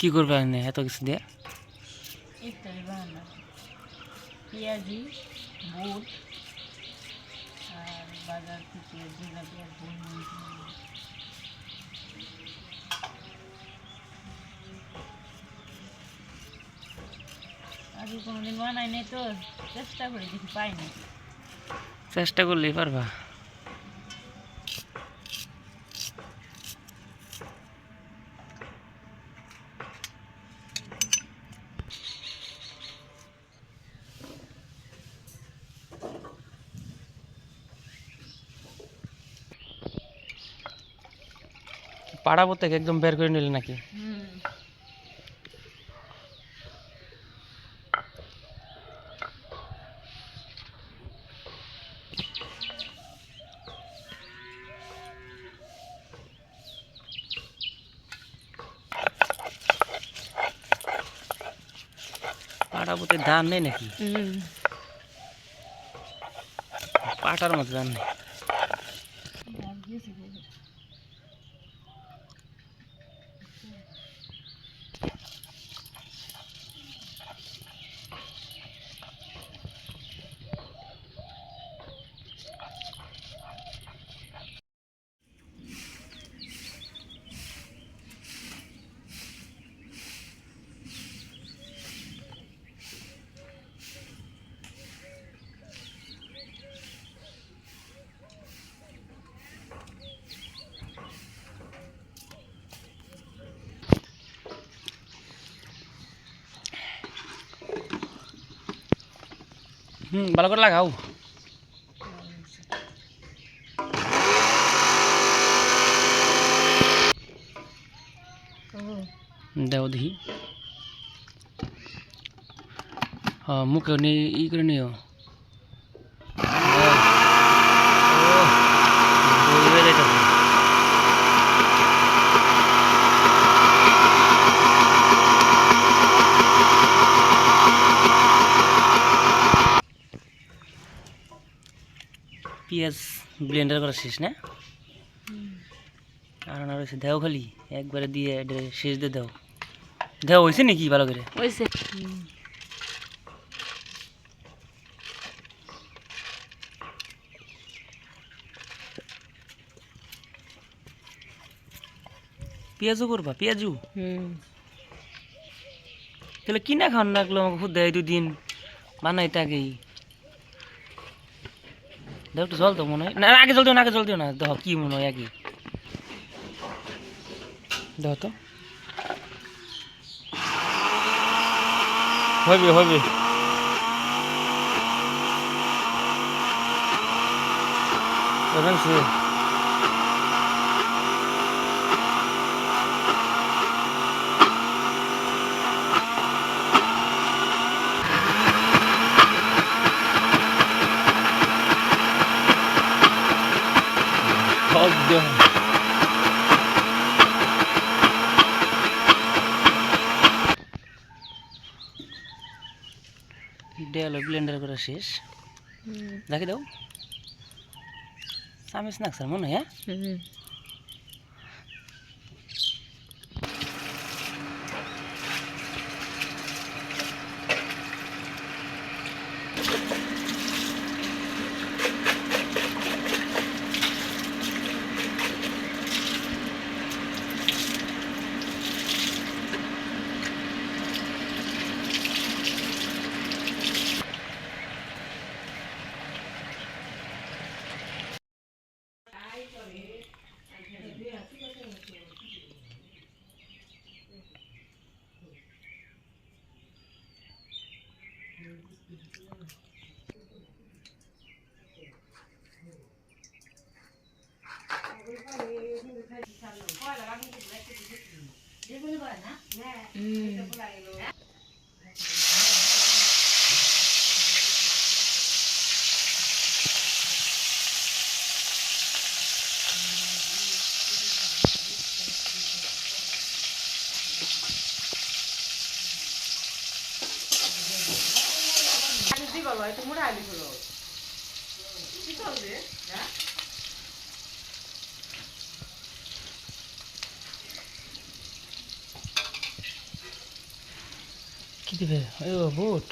কি করবে আপনি এত কিছু দিয়ে? ইফতারি বানানো পেঁয়াজি বুট আর বাজার থেকে জিলাপি আর বুনমুন আগে কোনোদিন বানাই নাই তো চেষ্টা করে দেখি পাইনি। চেষ্টা করলেই পারবা। পাড়াবো থেকে একদম বের করে নিলে নাকি? পাড়াবোতে ধান নেই নাকি? পাটার মতো ধান নেই। ভালো করে লাগাও। দাও দেখি। হ্যাঁ মুখে নিয়ে ই করে নিও। পেঁয়াজ ব্লেন্ডার করা শেষ না? আর না রয়েছে দেও খালি একবারে দিয়ে শেষ দিয়ে দাও। দেও হয়েছে নাকি ভালো করে? হয়েছে। পেঁয়াজও করবা? পেঁয়াজু তাহলে কিনা খাওয়ান লাগলো আমাকে খুব দেয় 2 দিন বানাইতে আগেই। দাও একটু জল তো মনে হয় না, আগে জল দিও না, আগে জল দিও না। দেখো কি মনে হয় আগে দেখো তো। হবে হবে সে দেয়াল ব্লেন্ডার করা শেষ। রাখি দাও চামিচ নাকসার মনে হয়। দিবে ও বুট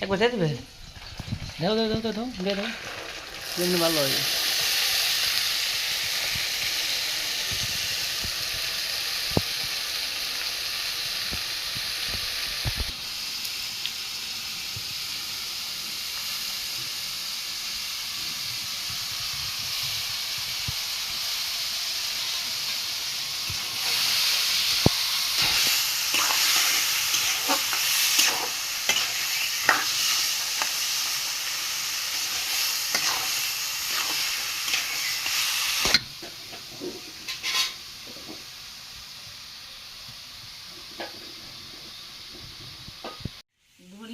একবার দিয়ে দিবে দাও দাও দাও দাও দাও দিয়ে দাও যেমনি ভালো হয়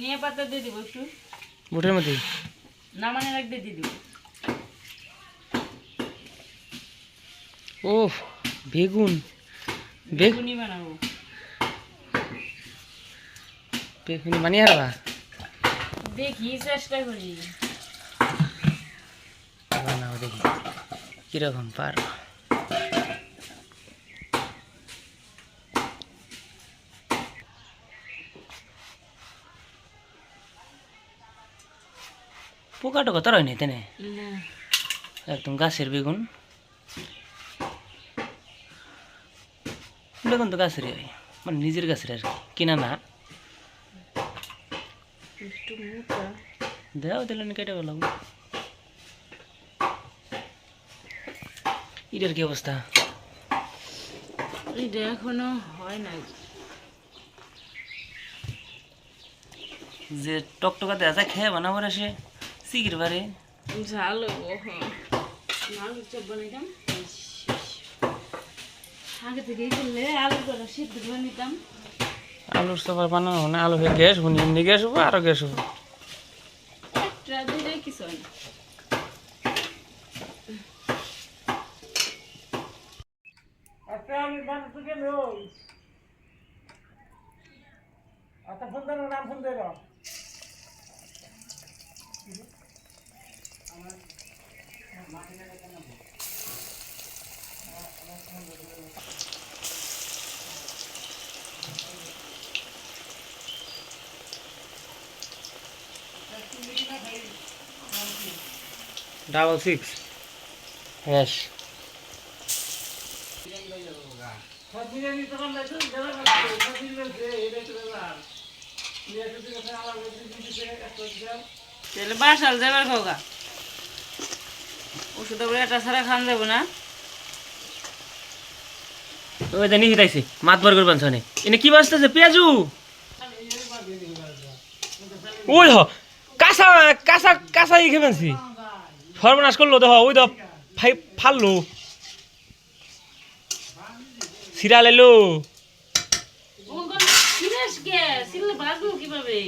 ধনিয়া পাতা দিয়ে দিব একটু বুটের মধ্যে নামানোর আগে দিয়ে দিব ও বেগুন বেগুনি বানাবো বেগুনি বানিয়ে হারবা দেখি চেষ্টা করি বানাও দেখি কিরকম পারো পোকা টোকা তো রয়নি তেনে একদম গাছের বেগুন বেগুন তো গাছের হয় মানে নিজের গাছের আর কি কিনা না একটু মোটা দেও দিলে কেটে গেল ইটার কি অবস্থা এটা এখনো হয় নাই যে টকটকাতে আছে খেয়ে বানাবার আসে শিখির বারে ঝাল আলুর চপ বানাইতাম আগে থেকে করলে আলু করা সিদ্ধ করে নিতাম আলুর সবার বানানো না আলু গ্যাস হবো এমনি গ্যাস হবো আরো গ্যাস হবো একটা দিলে কিছু হয় না ডাবল সিক্স হ্যাশ তাহলে বাসাল যাবার খাওয়া ওষুধ এটা ছাড়া খান যাবো না ওই জানি হিতাইছে মাত বার করবেন শোনে এনে কি বাজতেছে পেঁয়াজু ওই হ কাঁচা কাঁচা কাঁচা ই খেবেনছি সর্বনাশ করলো দেখ ওই তো ফাললো সিরিয়াল এলো কিভাবে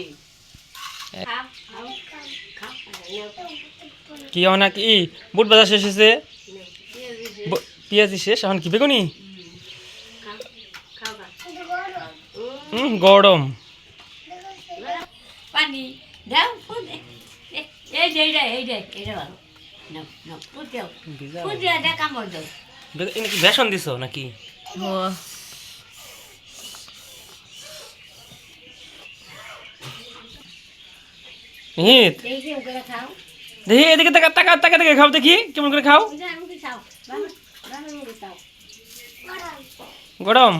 কি না কি বুট বাজার শেষ হয়েছে পেঁয়াজি শেষ এখন কি বেগুনি গরম পানি দাও ফুট এই যে এইটা ভালো নাও নাও ফুট দাও ফুট দিয়া দে কামড় দাও বেসন দিছ নাকি হিত এই যে ওগুলো খাও দেখি এদিকে টাকা টাকা টাকা দেখে খাও দেখি কেমন করে খাও বুঝা মুখে খাও বাবা মুখে খাও গরম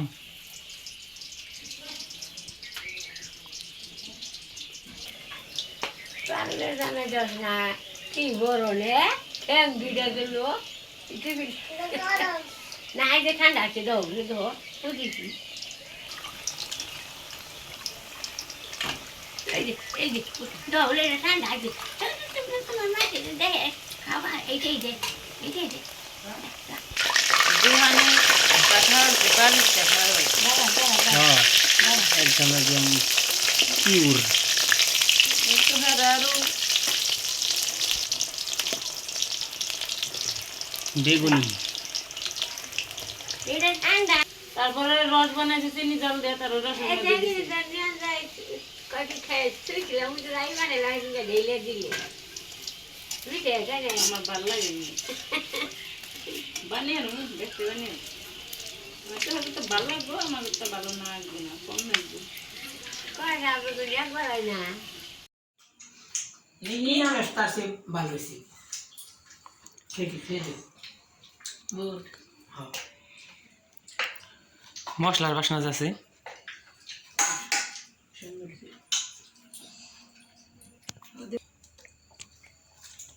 পারলে জানা যাস না কি গরমে এক দুইটা দিল না এই যে ঠান্ডা আছে দাও দাও বুঝেছি এই যে দাও ঠান্ডা আছে তোমার মাঝে দেখে খাওয়া এইটাই দে এইটাই দে দুহানে কাঁঠাল দোকান দেখা হয় দাদা দাদা হ্যাঁ একদম একদম পিওর একটু আরো বেগুনি এটা ঠান্ডা তারপরে রস বানাইছে চিনি জল দিয়ে তার রস কটি খাই শুয়েছিলাম রাই মানে লাগিয়ে ঢেলে দিলে বুঝতে জানে আমার ভালো লাগে বানিয়ে দেখতে বানিয়ে আমার তো ভালো লাগবো আমার তো ভালো না লাগবে না কম লাগবে পয়সা তো একবার হয় না কিনা তার সে ভালো হয়েছে খেয়ে দে গুড হ্যাঁ মশলার বাসনা আছে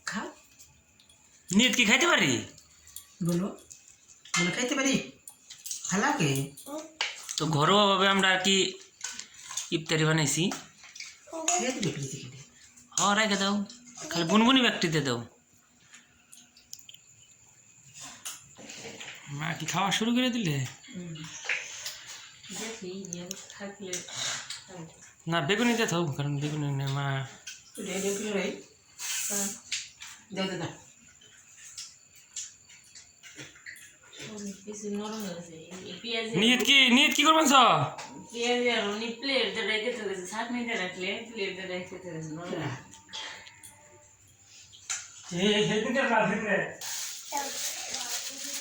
খা নিয়ত কি খাইতে পারি বলো বলে খাইতে পারি ভালো কে তো ঘরোয়াভাবে আমরা আর কি ইফতারি বানাইছি খেয়ে দিবে ফ্রিজে খেতে রেখে দাও খালি বুনবুনি ব্যক্তিতে দাও মা কি খাওয়া শুরু করে দিলে দেখি থাকলে না বেগুনিতে থাও কারণ বেগুনি নেই মা রেডি করে রাই দাও দাও কিছু নরম হয়েছে পেঁয়াজ নিয়ত কি করবেন সব পেঁয়াজ আর উনি প্লেট রেখে চলেছে ছাঁকনিতে রাখলে প্লেট রেখে চলেছে নরম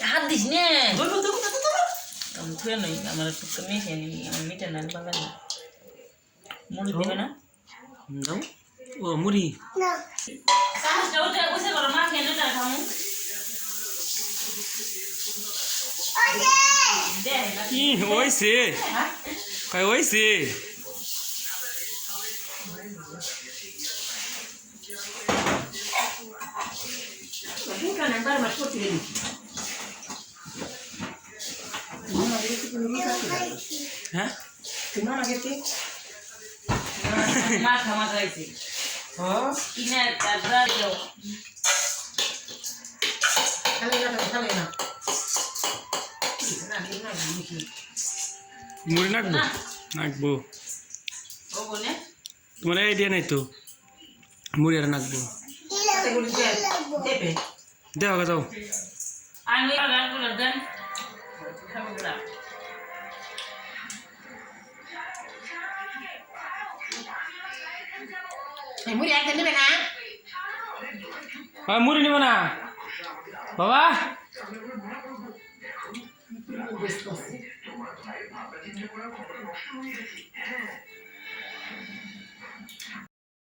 হাত দিস নে বলো দাও দাও দাও আমি থুয়ে নই আমার একটু মেখে নিবি আমার মিটে না বাবা না মুড়ি দেবে না দাও ও মুড়ি চামচটা ওটা বসে করো মা খেয়ে নেটা খামু কি হইছে কই হইছে বুকা না বার মাস করতে দিই মামা গেছে কোন রুটা হ্যাঁ তুমি মামা গেছে মা খামা খাইছে হ্যাঁ কিনে তারপর খালি না না না দেখি মুড়ি নাকবো নাকবো ও বলে তোমার আইডিয়া নাই তো মুড়ি আর নাকবো এগুলো দেবে দেও দাও আমি রাগ করে দেন খাবো না এই মুড়ি একদম নেবে না মুড়ি নিব না বাবা